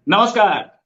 नमस्कार।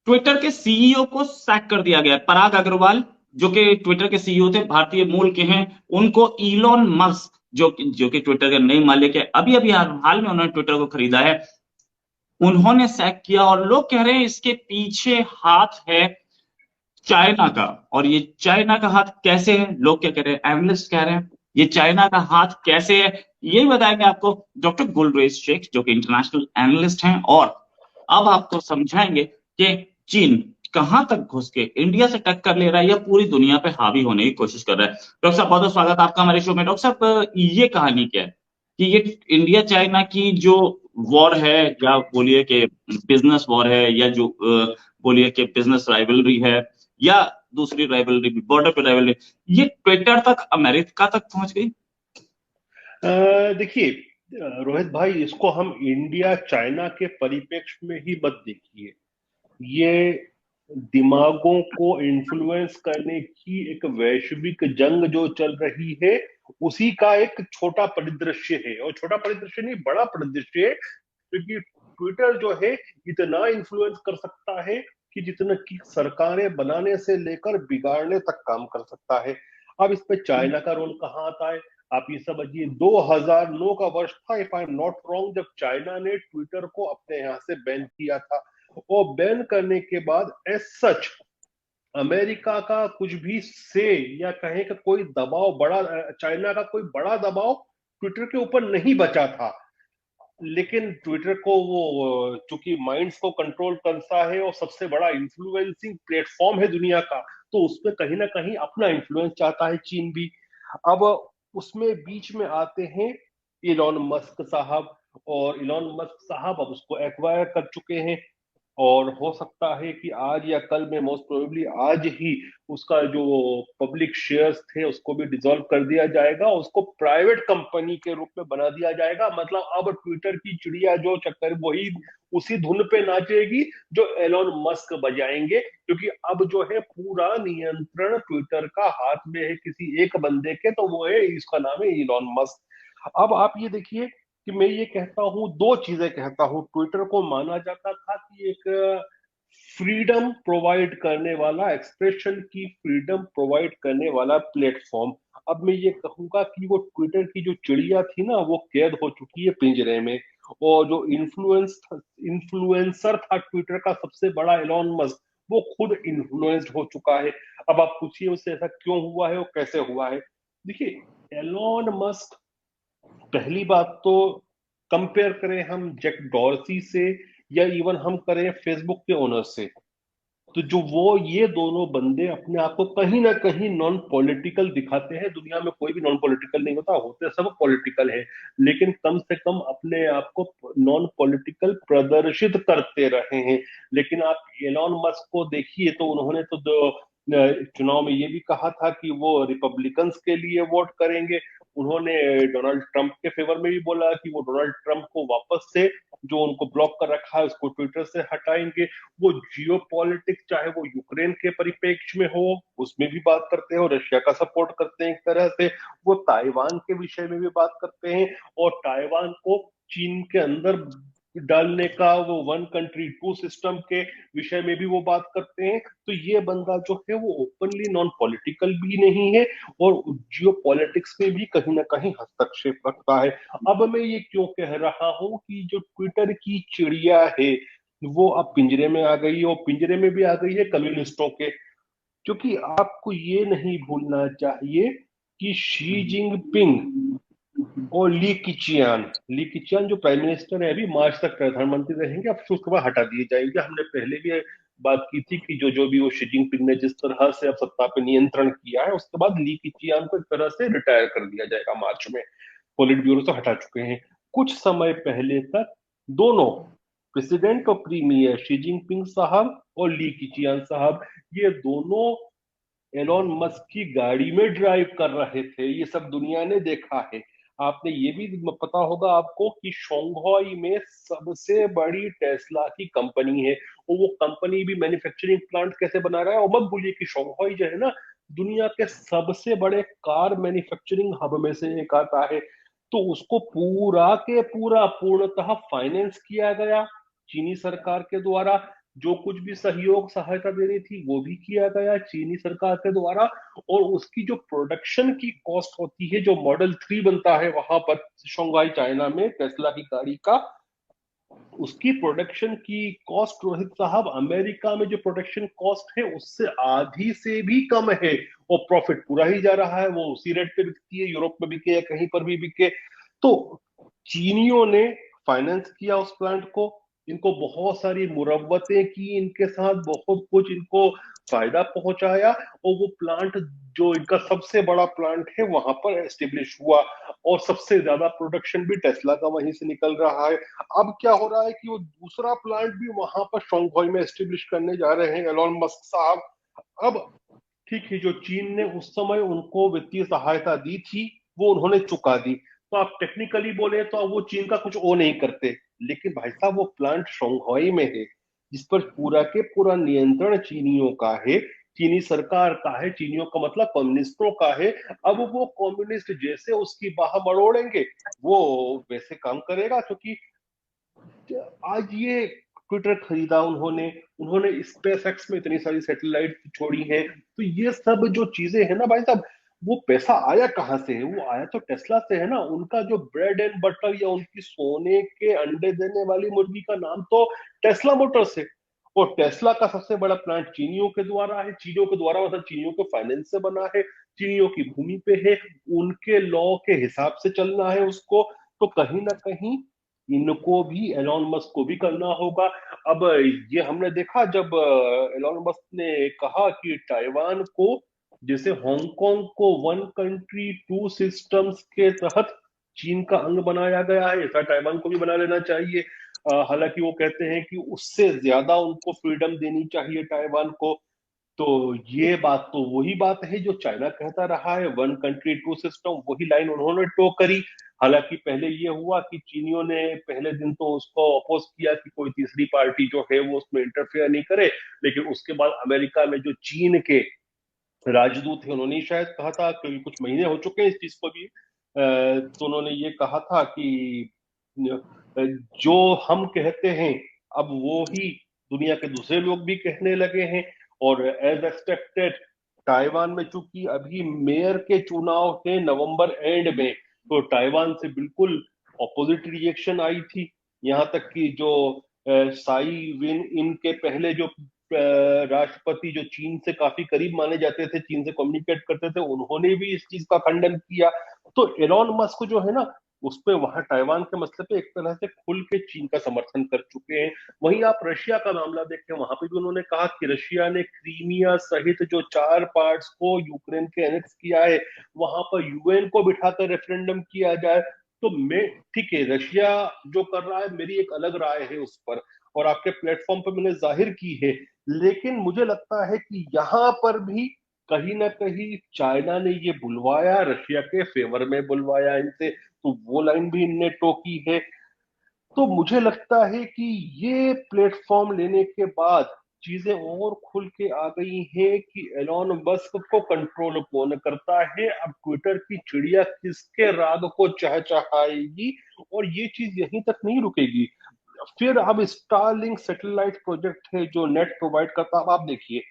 ट्विटर के सीईओ को सैक कर दिया गया है। पराग अग्रवाल जो कि ट्विटर के सीईओ थे, भारतीय मूल के हैं। उनको इलॉन मस्क जो कि ट्विटर के नए मालिक है, अभी अभी हाल में उन्होंने ट्विटर को खरीदा है, उन्होंने सैक किया। और लोग कह रहे हैं इसके पीछे हाथ है चाइना का। और ये चाइना का हाथ कैसे है, लोग क्या कह रहे हैं, एनालिस्ट कह रहे हैं ये चाइना का हाथ कैसे है, यही बताएंगे आपको डॉक्टर गुलरेज शेख, जो कि इंटरनेशनल एनालिस्ट हैं। और अब आपको समझाएंगे कि चीन कहां तक घुस के इंडिया से टक्कर ले रहा है या पूरी दुनिया पे हावी होने की कोशिश कर रहा है। डॉक्टर साहब, बहुत बहुत स्वागत आपका हमारे शो में। डॉक्टर साहब, ये कहानी क्या है कि ये इंडिया चाइना की जो वॉर है, या बोलिए कि बिजनेस वॉर है, या जो बोलिए कि बिजनेस राइवलरी है, या दूसरी राइवलरी भी, बॉर्डर पे राइवलरी, ये ट्विटर तक, अमेरिका तक पहुंच गई। देखिए, रोहित भाई, इसको हम इंडिया चाइना के परिप्रेक्ष्य में ही मत देखिए। ये दिमागों को इन्फ्लुएंस करने की एक वैश्विक जंग जो चल रही है, उसी का एक छोटा परिदृश्य है। और छोटा परिदृश्य नहीं, बड़ा परिदृश्य है, क्योंकि ट्विटर जो है इतना इन्फ्लुएंस कर सकता है कि जितना कि सरकारें बनाने से लेकर बिगाड़ने तक काम कर सकता है। अब इस पे चाइना का रोल कहाँ आता है? आप ये समझिए, 2009 का वर्ष था, if I am not wrong, जब चाइना ने ट्विटर को अपने यहाँ से बैन किया था। और बैन करने के बाद एज सच अमेरिका का कुछ भी से या कहें कि कोई दबाव, बड़ा चाइना का कोई बड़ा दबाव ट्विटर के ऊपर नहीं बचा था। लेकिन ट्विटर को वो चूंकि माइंड्स को कंट्रोल करता है और सबसे बड़ा इन्फ्लुएंसिंग प्लेटफॉर्म है दुनिया का, तो उसमें कहीं ना कहीं अपना इन्फ्लुएंस चाहता है चीन भी। अब उसमें बीच में आते हैं इलॉन मस्क साहब। और इलॉन मस्क साहब अब उसको एक्वायर कर चुके हैं। और हो सकता है कि आज या कल में, मोस्ट प्रोबेबली आज ही, उसका जो पब्लिक शेयर्स थे उसको भी डिसॉल्व कर दिया जाएगा, उसको प्राइवेट कंपनी के रूप में बना दिया जाएगा। मतलब अब ट्विटर की चिड़िया जो चक्कर, वही उसी धुन पे नाचेगी जो एलोन मस्क बजाएंगे, क्योंकि अब जो है पूरा नियंत्रण ट्विटर का हाथ में है किसी एक बंदे के, तो वो है, इसका नाम है इलॉन मस्क। अब आप ये देखिए कि मैं ये कहता हूं, दो चीजें कहता हूं। ट्विटर को माना जाता था कि एक फ्रीडम प्रोवाइड करने वाला, एक्सप्रेशन की फ्रीडम प्रोवाइड करने वाला प्लेटफॉर्म। अब मैं ये कहूंगा कि वो ट्विटर की जो चिड़िया थी ना, वो कैद हो चुकी है पिंजरे में। और जो इन्फ्लुएंसर था ट्विटर का सबसे बड़ा, एलॉन मस्क, वो खुद इन्फ्लुएंस्ड हो चुका है। अब आप पूछिए उससे ऐसा क्यों हुआ है और कैसे हुआ है। देखिए, एलॉन मस्क, पहली बात तो कंपेयर करें हम जैक डॉर्सी से, या इवन हम करें फेसबुक के ओनर से, तो जो वो ये दोनों बंदे अपने आप को कहीं ना कहीं नॉन पॉलिटिकल दिखाते हैं। दुनिया में कोई भी नॉन पॉलिटिकल नहीं होता, होते सब पॉलिटिकल है, लेकिन कम से कम अपने आप को नॉन पॉलिटिकल प्रदर्शित करते रहे हैं। लेकिन आप एलॉन मस्क को देखिए, तो उन्होंने तो चुनाव में ये भी कहा था कि वो रिपब्लिकन्स के लिए वोट करेंगे। उन्होंने डोनाल्ड ट्रंप के फेवर में भी बोला कि वो डोनाल्ड ट्रंप को वापस से, जो उनको ब्लॉक कर रखा है, उसको ट्विटर से हटाएंगे। वो जियो पॉलिटिक्स, चाहे वो यूक्रेन के परिप्रेक्ष्य में हो, उसमें भी बात करते हैं और रशिया का सपोर्ट करते हैं एक तरह से। वो ताइवान के विषय में भी बात करते हैं और ताइवान को चीन के अंदर डालने का, वो वन कंट्री टू सिस्टम के विषय में भी वो बात करते हैं। तो ये बंदा जो है वो ओपनली नॉन पॉलिटिकल भी नहीं है, और जियो पॉलिटिक्स में भी कहीं ना कहीं हस्तक्षेप रखता है। अब मैं ये क्यों कह रहा हूं कि जो ट्विटर की चिड़िया है, वो अब पिंजरे में आ गई, और पिंजरे में भी आ गई है कम्युनिस्टों के। क्योंकि आपको ये नहीं भूलना चाहिए कि शी जिनपिंग और ली किचियान जो प्राइम मिनिस्टर है, अभी मार्च तक प्रधानमंत्री रहेंगे, अब उसके बाद हटा दिए जाएंगे। हमने पहले भी बात की थी कि जो जो भी वो शी जिनपिंग ने जिस तरह से अब सत्ता पे नियंत्रण किया है, उसके बाद ली किचियान को एक तरह से रिटायर कर दिया जाएगा मार्च में। पॉलिट ब्यूरो से हटा चुके हैं। कुछ समय पहले तक दोनों, प्रेसिडेंट और प्रीमियर, शी जिनपिंग साहब और ली किचियान साहब, ये दोनों एलोन मस्क की गाड़ी में ड्राइव कर रहे थे। ये सब दुनिया ने देखा है। आपने ये भी पता होगा आपको कि शंघाई में सबसे बड़ी टेस्ला की कंपनी है, और वो कंपनी भी मैन्युफैक्चरिंग प्लांट कैसे बना रहा है। और मत भूलिए कि शंघाई जो है ना, दुनिया के सबसे बड़े कार मैन्युफैक्चरिंग हब में से एक आता है। तो उसको पूरा के पूरा पूर्णतः फाइनेंस किया गया चीनी सरकार के द्वारा। जो कुछ भी सहयोग सहायता देनी थी वो भी किया गया चीनी सरकार के द्वारा। और उसकी जो प्रोडक्शन की कॉस्ट होती है, जो मॉडल 3 बनता है वहां पर शंघाई चाइना में टेस्ला की गाड़ी का, उसकी प्रोडक्शन की कॉस्ट रोहित साहब अमेरिका में जो प्रोडक्शन कॉस्ट है उससे आधी से भी कम है। और प्रॉफिट पूरा ही जा रहा है, वो उसी रेट पे बिकती है, यूरोप में बिके या कहीं पर भी बिके। तो चीनियों ने फाइनेंस किया उस प्लांट को, इनको बहुत सारी मुरव्वतें की, इनके साथ बहुत कुछ इनको फायदा पहुंचाया। और वो प्लांट जो इनका सबसे बड़ा प्लांट है वहां पर एस्टेब्लिश हुआ। और सबसे ज्यादा प्रोडक्शन भी टेस्ला का वहीं से निकल रहा है। अब क्या हो रहा है कि वो दूसरा प्लांट भी वहां पर शंघाई में एस्टेब्लिश करने जा रहे हैं एलोन मस्क साहब। अब ठीक है, जो चीन ने उस समय उनको वित्तीय सहायता दी थी वो उन्होंने चुका दी। तो आप टेक्निकली बोले तो अब वो चीन का कुछ वो नहीं करते। लेकिन भाई साहब वो प्लांट शंघाई में है, जिस पर पूरा के पूरा नियंत्रण चीनियों का है, चीनी सरकार का है, चीनियों का मतलब कम्युनिस्टों का है। अब वो कम्युनिस्ट जैसे उसकी बाह मरोड़ेंगे वो वैसे काम करेगा। क्योंकि आज ये ट्विटर खरीदा उन्होंने, उन्होंने स्पेस एक्स में इतनी सारी सैटेलाइट छोड़ी हैं। तो ये सब जो चीजें हैं ना भाई साहब, वो पैसा आया कहाँ से है? वो आया तो टेस्ला से है ना। उनका जो ब्रेड एंड बटर या उनकी सोने के अंडे देने वाली मुर्गी का नाम तो टेस्ला मोटर्स है। और टेस्ला का सबसे बड़ा प्लांट चीनियों के द्वारा है, चीनियों के द्वारा मतलब चीनियों के फाइनेंस से बना है, चीनियों की भूमि पे है, उनके लॉ के हिसाब से चलना है उसको। तो कहीं ना कहीं इनको भी, एलॉन मस्क को भी करना होगा। अब ये हमने देखा जब एलॉन मस्क ने कहा कि ताइवान को, जैसे हांगकांग को वन कंट्री टू सिस्टम्स के तहत चीन का अंग बनाया गया है, ऐसा ताइवान को भी बना लेना चाहिए। हालांकि वो कहते हैं कि उससे ज्यादा उनको फ्रीडम देनी चाहिए ताइवान को। तो ये बात तो वही बात है जो चाइना कहता रहा है, वन कंट्री टू सिस्टम, वही लाइन उन्होंने टो करी। हालांकि पहले ये हुआ कि चीनियों ने पहले दिन तो उसको अपोज किया कि कोई तीसरी पार्टी जो है वो उसमें इंटरफेयर नहीं करे। लेकिन उसके बाद अमेरिका में जो चीन के राजदूत थे उन्होंने शायद कहा था, क्योंकि कुछ महीने हो चुके हैं इस चीज को भी, तो उन्होंने ये कहा था कि जो हम कहते हैं अब वो ही दुनिया के दूसरे लोग भी कहने लगे हैं। और एज एक्सपेक्टेड ताइवान में चूंकि अभी मेयर के चुनाव थे नवंबर एंड में, तो ताइवान से बिल्कुल ऑपोजिट रिएक्शन आई थी। यहाँ तक कि जो साई विन इन के पहले जो राष्ट्रपति, जो चीन से काफी करीब माने जाते थे, चीन से कम्युनिकेट करते थे, उन्होंने भी इस चीज का खंडन किया। तो एलॉन मस्क जो है ना, उस पे वहां ताइवान के मसले पे एक तरह से खुल के चीन का समर्थन कर चुके हैं। वहीं आप रशिया का मामला देखें, वहां पे भी उन्होंने कहा कि रशिया ने क्रीमिया सहित जो 4 पार्ट्स को यूक्रेन के एनेक्स किया है, वहां पर यूएन को बिठाकर रेफरेंडम किया जाए। तो मैं, ठीक है, रशिया जो कर रहा है मेरी एक अलग राय है उस पर, और आपके प्लेटफॉर्म पर मैंने जाहिर की है। लेकिन मुझे लगता है कि यहां पर भी कहीं ना कहीं चाइना ने ये बुलवाया, रशिया के फेवर में बुलवाया इनसे, तो वो लाइन भी इनने टोकी है। तो मुझे लगता है कि ये प्लेटफॉर्म लेने के बाद चीजें और खुल के आ गई हैं कि एलॉन मस्क को कंट्रोल कौन करता है। अब ट्विटर की चिड़िया किसके राग को चहचहाएगी, और ये चीज यहीं तक नहीं रुकेगी। फिर अब स्टारलिंक सैटेलाइट प्रोजेक्ट है जो नेट प्रोवाइड करता। अब आप देखिए,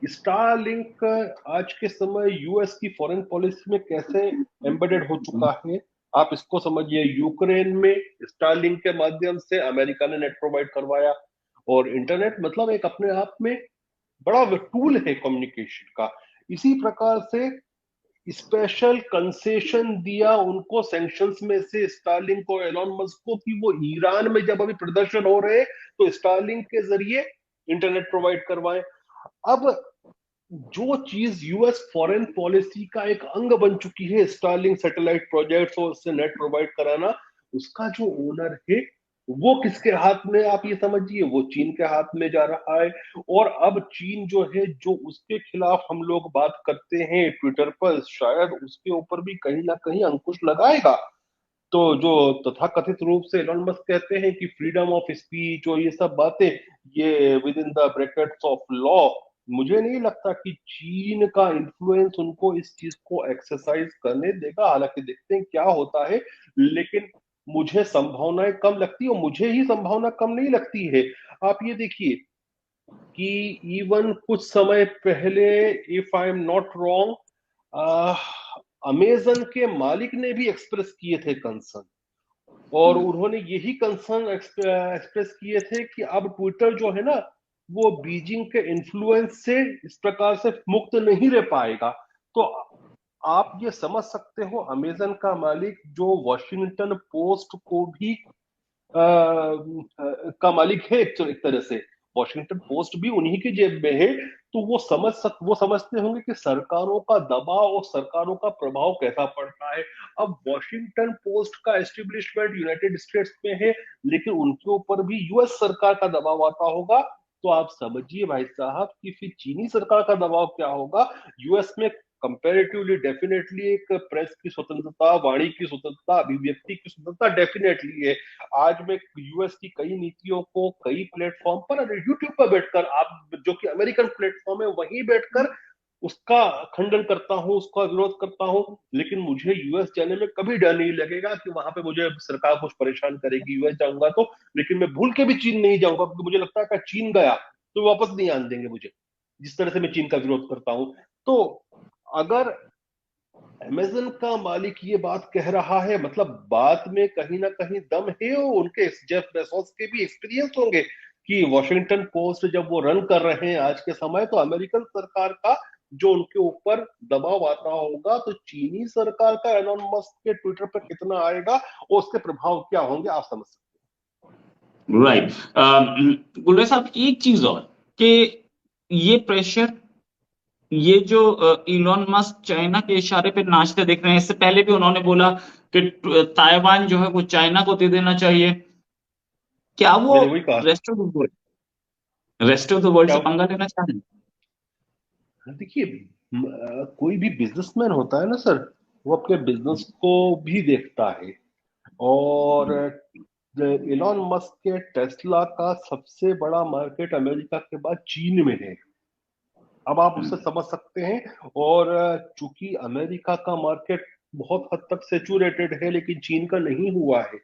स्टारलिंक आज के समय यूएस की फॉरेन पॉलिसी में कैसे एम्बेडेड हो चुका है। आप इसको समझिए, यूक्रेन में स्टारलिंक के माध्यम से अमेरिका ने नेट प्रोवाइड करवाया। और इंटरनेट मतलब एक अपने आप में बड़ा टूल है कम्युनिकेशन का। इसी प्रकार से स्पेशल कंसेशन दिया उनको सैंक्शंस में से स्टारलिंक को, एलॉन मस्क को, कि वो ईरान में जब अभी प्रदर्शन हो रहे हैं तो स्टारलिंक के जरिए इंटरनेट प्रोवाइड करवाएं। अब जो चीज यूएस फॉरेन पॉलिसी का एक अंग बन चुकी है, स्टारलिंक सैटेलाइट प्रोजेक्ट्स और उससे नेट प्रोवाइड कराना, उसका जो ओनर है वो किसके हाथ में, आप ये समझिए, वो चीन के हाथ में जा रहा है। और अब चीन जो है, जो उसके खिलाफ हम लोग बात करते हैं ट्विटर पर, शायद उसके ऊपर भी कहीं ना कहीं अंकुश लगाएगा। तो जो तथाकथित रूप से एलोन मस्क कहते हैं कि फ्रीडम ऑफ स्पीच और ये सब बातें, ये with in the brackets of law, मुझे नहीं लगता कि चीन का इन्फ्लुएंस उनको इस चीज को एक्सरसाइज करने देगा। हालांकि देखते हैं क्या होता है। लेकिन मुझे संभावनाएं कम लगती है, और मुझे ही संभावना कम नहीं लगती है। आप ये देखिए कि इवन कुछ समय पहले, if I am not wrong, Amazon के मालिक ने भी एक्सप्रेस किए थे कंसर्न, और उन्होंने यही कंसर्न एक्सप्रेस किए थे कि अब ट्विटर जो है ना, वो बीजिंग के इन्फ्लुएंस से इस प्रकार से मुक्त नहीं रह पाएगा। तो आप ये समझ सकते हो, अमेजन का मालिक जो वॉशिंगटन पोस्ट को भी का मालिक है, एक तरह से वॉशिंगटन पोस्ट भी उन्हीं की जेब में है। तो वो समझते होंगे कि सरकारों का दबाव और सरकारों का प्रभाव कैसा पड़ता है। अब वॉशिंगटन पोस्ट का एस्टेब्लिशमेंट यूनाइटेड स्टेट्स में है, लेकिन उनके ऊपर भी यूएस सरकार का दबाव आता होगा। तो आप समझिए भाई साहब कि फिर चीनी सरकार का दबाव क्या होगा। यूएस में कंपैरेटिवली डेफिनेटली एक प्रेस की स्वतंत्रता, वाणी की स्वतंत्रता, अभिव्यक्ति की स्वतंत्रता डेफिनेटली है। आज मैं यूएस की कई नीतियों को कई प्लेटफॉर्म पर, अगर यूट्यूब पर बैठकर, आप जो कि अमेरिकन प्लेटफॉर्म है वहीं बैठकर उसका खंडन करता हूं, उसका विरोध करता हूं। लेकिन मुझे यूएस जाने में कभी डर नहीं लगेगा कि वहां पे मुझे सरकार कुछ परेशान करेगी। यूएस जाऊंगा तो, लेकिन मैं भूल के भी चीन नहीं जाऊंगा, क्योंकि मुझे लगता है कि चीन गया तो वापस नहीं आने देंगे मुझे, जिस तरह से मैं चीन का विरोध करता हूं। तो अगर अमेजन का मालिक ये बात कह रहा है, मतलब बात में कहीं ना कहीं दम है, और उनके जेफ बेजोस के भी एक्सपीरियंस होंगे कि वॉशिंगटन पोस्ट जब वो रन कर रहे हैं आज के समय, तो अमेरिकन सरकार का जो उनके ऊपर दबाव आता होगा, तो चीनी सरकार का एलोन मस्क के ट्विटर पर कितना आएगा और उसके प्रभाव क्या होंगे, आप समझ सकते राइट। गुलरेज साहब, एक चीज और कि ये प्रेशर, ये जो इलॉन मस्क चाइना के इशारे पे नाचते दिख रहे हैं, इससे पहले भी उन्होंने बोला कि ताइवान जो है वो चाइना को दे देना चाहिए। क्या हैं। वो मैंने वही कहा। रेस्ट ऑफ द वर्ल्ड क्या? से पंगा लेना चाह रहे देखिए, कोई भी बिजनेसमैन होता है ना सर, वो अपने बिजनेस को भी देखता है। और इलॉन मस्क के टेस्ला का सबसे बड़ा मार्केट अमेरिका के बाद चीन में है। अब आप उससे हैं? समझ सकते हैं। और चूंकि अमेरिका का मार्केट बहुत हद तक सेचुरेटेड है, लेकिन चीन का नहीं हुआ है,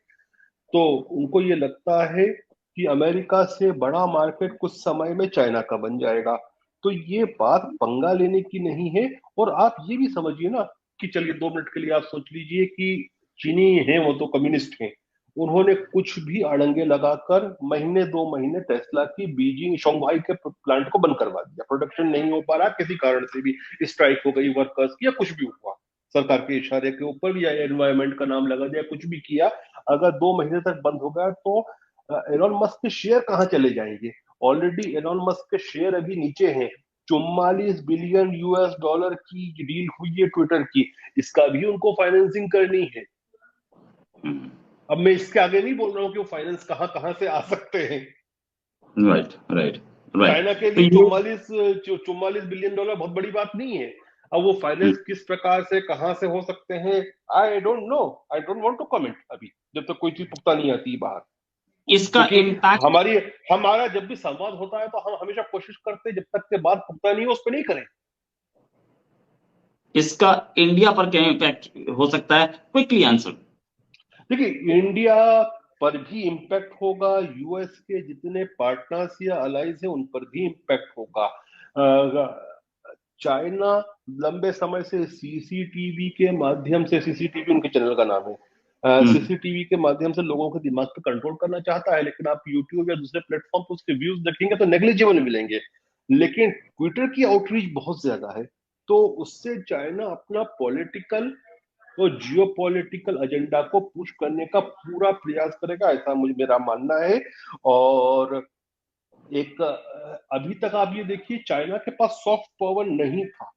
तो उनको ये लगता है कि अमेरिका से बड़ा मार्केट कुछ समय में चाइना का बन जाएगा। तो ये बात पंगा लेने की नहीं है। और आप ये भी समझिए ना कि चलिए 2 मिनट के लिए आप सोच लीजिए कि चीनी हैं, वो तो कम्युनिस्ट हैं, उन्होंने कुछ भी अड़ंगे लगाकर महीने 2 महीने टेस्ला की बीजिंग शंघाई के प्लांट को बंद करवा दिया। प्रोडक्शन नहीं हो पा रहा किसी कारण से भी, स्ट्राइक हो गई वर्कर्स की या कुछ भी हुआ, सरकार के इशारे के ऊपर या एनवायरमेंट का नाम लगा दिया, कुछ भी किया, अगर 2 महीने तक बंद हो गया, तो एलोन मस्क के शेयर कहाँ चले जाएंगे। ऑलरेडी एलोन मस्क के शेयर अभी नीचे हैं। 44 बिलियन यूएस डॉलर की डील हुई है ट्विटर की, इसका भी उनको फाइनेंसिंग करनी है। अब मैं इसके आगे नहीं बोल रहा हूँ कि वो फाइनेंस कहाँ कहाँ से आ सकते हैं। Right, right, right. चाइना के तो लिए ये 44 बिलियन डॉलर बहुत बड़ी बात नहीं है। अब वो फाइनेंस किस प्रकार से कहां से हो सकते हैं, I don't know, I don't want to comment अभी, जब तक कोई चीज पुख्ता नहीं आती बाहर। इसका क्योंकि इम्पैक्ट, हमारी हमारा जब भी संवाद होता है, तो हम हमेशा कोशिश करते हैं जब तक के बात पुख्ता नहीं हो उस पर नहीं करें। इसका इंडिया पर क्या इम्पैक्ट हो सकता है? Quickly answer. देखिए, इंडिया पर भी इम्पैक्ट होगा, यूएस के जितने पार्टनर्स या अलाइज हैं उन पर भी इम्पैक्ट होगा। चाइना लंबे समय से सीसीटीवी के माध्यम से, सीसीटीवी उनके चैनल का नाम है, सीसीटीवी के माध्यम से लोगों के दिमाग पे कंट्रोल करना चाहता है। लेकिन आप यूट्यूब या दूसरे प्लेटफॉर्म पर उसके व्यूज देखेंगे तो नेग्लिजिबल मिलेंगे। लेकिन ट्विटर की आउटरीच बहुत ज्यादा है, तो उससे चाइना अपना पॉलिटिकल और जियो पॉलिटिकल एजेंडा को पुश करने का पूरा प्रयास करेगा, ऐसा मुझे मेरा मानना है। और एक अभी तक आप ये देखिए, चाइना के पास सॉफ्ट पावर नहीं था।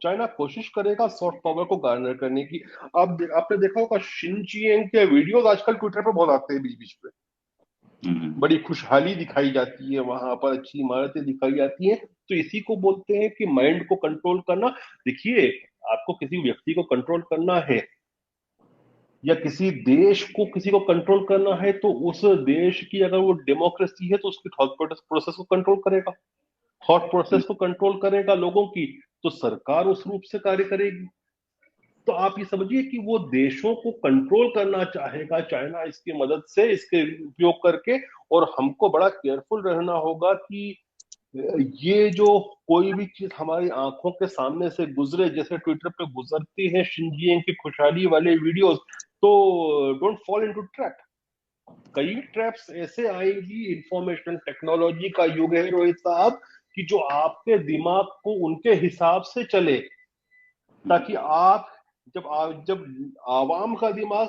चाइना कोशिश करेगा सॉफ्ट पावर को गार्नर करने की। आपने देखा होगा शिनचिएंग के वीडियोस आजकल ट्विटर पर बहुत आते हैं बीच बीच में। बड़ी खुशहाली दिखाई जाती है वहां पर, अच्छी इमारतें दिखाई जाती हैं। तो इसी को बोलते हैं कि माइंड को कंट्रोल करना। देखिए, आपको किसी व्यक्ति को कंट्रोल करना है या किसी देश को किसी को कंट्रोल करना है, तो उस देश की अगर वो डेमोक्रेसी है तो उसकी थॉट प्रोसेस को कंट्रोल करेगा। थॉट प्रोसेस को कंट्रोल करेगा लोगों की, तो सरकार उस रूप से कार्य करेगी। तो आप ये समझिए कि वो देशों को कंट्रोल करना चाहेगा चाइना इसकी मदद से, इसके उपयोग करके। और हमको बड़ा केयरफुल रहना होगा कि ये जो कोई भी चीज हमारी आंखों के सामने से गुजरे, जैसे ट्विटर पे गुजरती है शिनजियांग की खुशहाली वाले वीडियोस, तो डोंट फॉल इनटू ट्रैप। कई ट्रैप्स ऐसे आएंगी, इंफॉर्मेशन टेक्नोलॉजी का युग है रोहित साहब, कि जो आपके दिमाग को उनके हिसाब से चले, ताकि आप जब आवाम का दिमाग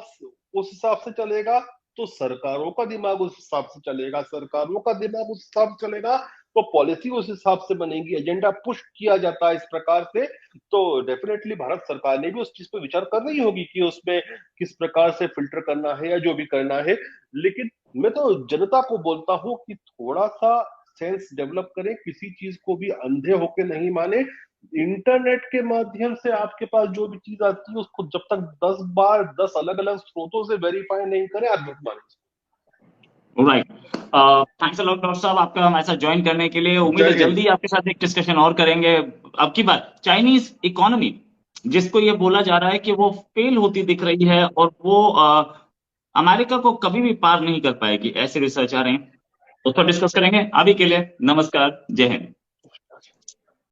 उस हिसाब से चलेगा, तो सरकारों का दिमाग उस हिसाब से चलेगा, सरकारों का दिमाग उस हिसाब से चलेगा, तो पॉलिसी उस हिसाब से बनेगी, एजेंडा पुश किया जाता है इस प्रकार से। तो डेफिनेटली भारत सरकार ने भी उस चीज पर विचार कर रही होगी कि उसमें किस प्रकार से फिल्टर करना है या जो भी करना है। लेकिन मैं तो जनता को बोलता हूं कि थोड़ा सा सेंस डेवलप करें, किसी चीज को भी अंधे होके नहीं माने। इंटरनेट के माध्यम से आपके पास जो भी चीज आती है उसको जब तक 10 बार 10 अलग अलग स्रोतों से वेरीफाई नहीं करें, आप मत मानिए। Right. Thanks a lot doctor साहब, आपका हमारे साथ ज्वाइन करने के लिए। उम्मीद है जय हिंद। जल्दी आपके साथ एक डिस्कशन और करेंगे। अब की बार चाइनीज इकोनॉमी, जिसको ये बोला जा रहा है कि वो फेल होती दिख रही है और वो अमेरिका को कभी भी पार नहीं कर पाएगी, ऐसे रिसर्च आ रहे हैं। उसको डिस्कस करेंगे। अभी के लिए नमस्कार, जय हिंद।